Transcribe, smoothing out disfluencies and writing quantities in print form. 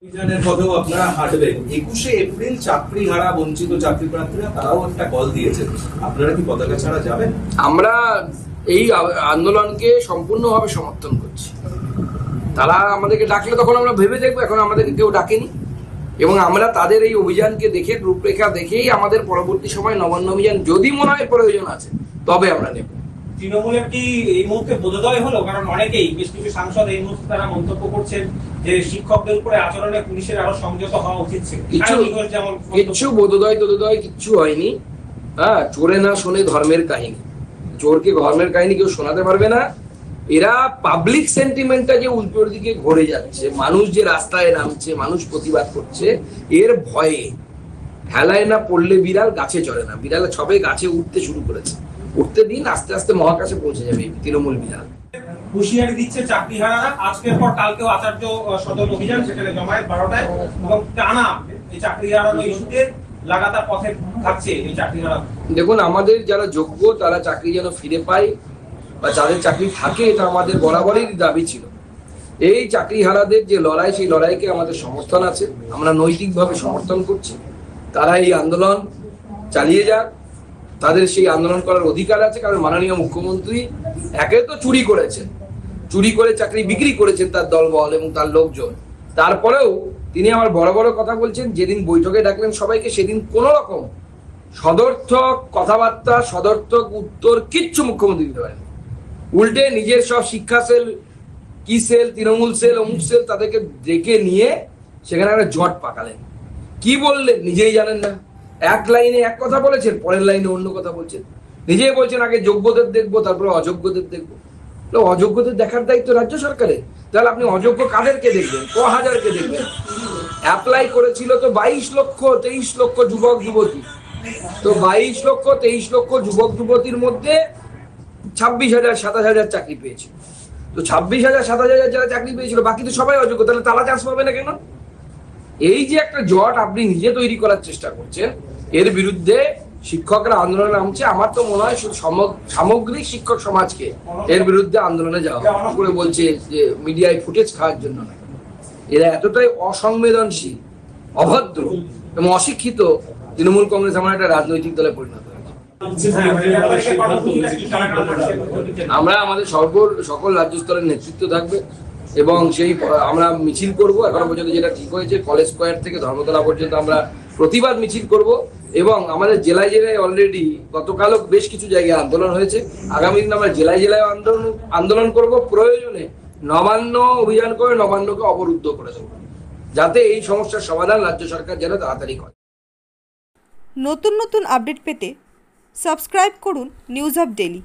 অভিযানের পথেও আপনারা হাঁটবেন। 21শে এপ্রিল চাকরিহারা বঞ্চিত চাকরি প্রার্থীরা তারাও একটা কল দিয়েছেন, আপনারা কি পতাকা ছাড়া যাবেন? আমরা এই আন্দোলনকে সম্পূর্ণভাবে সমর্থন করছি। তারা আমাদেরকে ডাকলে তখন আমরা ভেবে দেখবো, এখন আমাদেরকে কেউ ডাকেনি এবং আমরা তাদের এই অভিযানকে দেখে, রূপরেখা দেখেই আমাদের পরবর্তী সময় নবান্ন অভিযান যদি মনে হয় প্রয়োজন আছে তবে আমরা নেব। তৃণমূলের কি এই মুহূর্তে বোধোদয় হলো? কারণ অনেকেই, বেশ কিছু সাংসদ এই মুহূর্তে তারা মন্তব্য করছেন যে শিক্ষকদের উপরে আচরণে পুলিশের আরো সংযত হওয়া উচিত ছিল। কিচ্ছু বোধোদয় কিচ্ছু হয়নি। হ্যাঁ, চোরে না শোনে ধর্মের কাহিনী। চোরকে ধর্মের কাহিনী কেউ শোনাতে পারবে না। এরা পাবলিক সেন্টিমেন্টটা যে উল্টোর দিকে ঘুরে যাচ্ছে, মানুষ যে রাস্তায় নামছে, মানুষ প্রতিবাদ করছে, এর ভয়ে হেলায় না পড়লে বিড়াল গাছে চড়ে না। বিড়াল সবে গাছে উঠতে শুরু করেছে, উঠতে দিন, আস্তে আস্তে মহাকাশে পৌঁছে যাবে তৃণমূল বিড়াল। হুঁশিয়ারি দিচ্ছে চাকরিহারারা, আজকের পর কালকেও আচার্য সদর অভিযান, সেখানে জমায়েত 12টায়, এবং টানা এই চাকরিহারানো ইস্যুতে লাগাতার পথে থাকছে এই চাকরিহারা। দেখুন, আমাদের যারা যোগ্য তারা চাকরি যেন ফিরে পায় বা যাদের চাকরি থাকে, এটা আমাদের বরাবরই দাবি ছিল। এই চাকরিহারাদের যে লড়াই, সেই লড়াইকে আমাদের সমর্থন আছে, আমরা নৈতিকভাবে সমর্থন করছি। তারা এই আন্দোলন চালিয়ে যাক, তাদের সেই আন্দোলন করার অধিকার আছে। কারণ মাননীয় মুখ্যমন্ত্রী একে তো চুরি করেছেন, চুরি করে চাকরি বিক্রি করেছেন তার দলবল এবং তার লোকজন, তারপরেও তিনি আমার বড় বড় কথা বলছেন। যেদিন বৈঠকে ডাকলেন সবাইকে, সেদিন কোন রকম সদর্থক কথাবার্তা, সদর্থক উত্তর কিচ্ছু মুখ্যমন্ত্রী দিতে পারেন। উল্টে নিজের সব শিক্ষা সেল, কি সেল, তৃণমূল সেল, অমুক সেল, তাদেরকে ডেকে নিয়ে সেখানে একটা জট পাকালেন। কি বললেন নিজেই জানেন না। এক লাইনে এক কথা বলেছেন, পরের লাইনে অন্য কথা বলছেন। নিজেই বলছেন আগে যোগ্যদের দেখবো, তারপরে অযোগ্যদের দেখবো। অযোগ্যদের দেখার দায়িত্ব রাজ্য সরকারের। তাহলে আপনি অযোগ্য কাদেরকে দেখবেন? ক হাজারকে দেখবেন। অ্যাপ্লাই করেছিল তো 22 লক্ষ 23 লক্ষ যুবক যুবতী। তো 22 লক্ষ 23 লক্ষ যুবক যুবতীর মধ্যে 26,000 27,000 চাকরি পেয়েছিল। তো 26,000 27,000 যারা চাকরি পেয়েছিল, বাকি তো সবাই অযোগ্য। তাহলে তারা চান্স পাবে না কেন? এই যে একটা জট আপনি নিজে তৈরি করার চেষ্টা করছেন, এর বিরুদ্ধে শিক্ষকরা আন্দোলনে নামছে। আমার তো মনে হয় শুধু সামগ্রিক শিক্ষক সমাজকে এর বিরুদ্ধে আন্দোলনে যাওয়া করে বলছে যে মিডিয়ায় ফুটেজ খাওয়ার জন্য না। এরা এতটাই অসংবেদনশীল, অভদ্র এবং অশিক্ষিত। তৃণমূল কংগ্রেস আমার একটা রাজনৈতিক দলে পরিণত হয়েছে। আমরা আমাদের সকল রাজ্য স্তরের নেতৃত্ব থাকবে এবং সেই আমরা মিছিল করব। এখনো পর্যন্ত যেটা ঠিক হয়েছে, কলেজ স্কোয়ার থেকে ধর্মতলা পর্যন্ত আমরা প্রতিবাদ মিছিল করব এবং আমাদের জেলায় জেলায় অলরেডি গতকালও বেশ কিছু জায়গায় আন্দোলন হয়েছে। আগামী দিন আমরা জেলায় জেলায় আন্দোলন করব। প্রয়োজনে নবান্ন অভিযান করে নবান্নকে অবরুদ্ধ করে দেব, যাতে এই সমস্যার সমাধান রাজ্য সরকার যেন তাড়াতাড়ি করে। নতুন নতুন আপডেট পেতে সাবস্ক্রাইব করুন নিউজ আপ ডেইলি।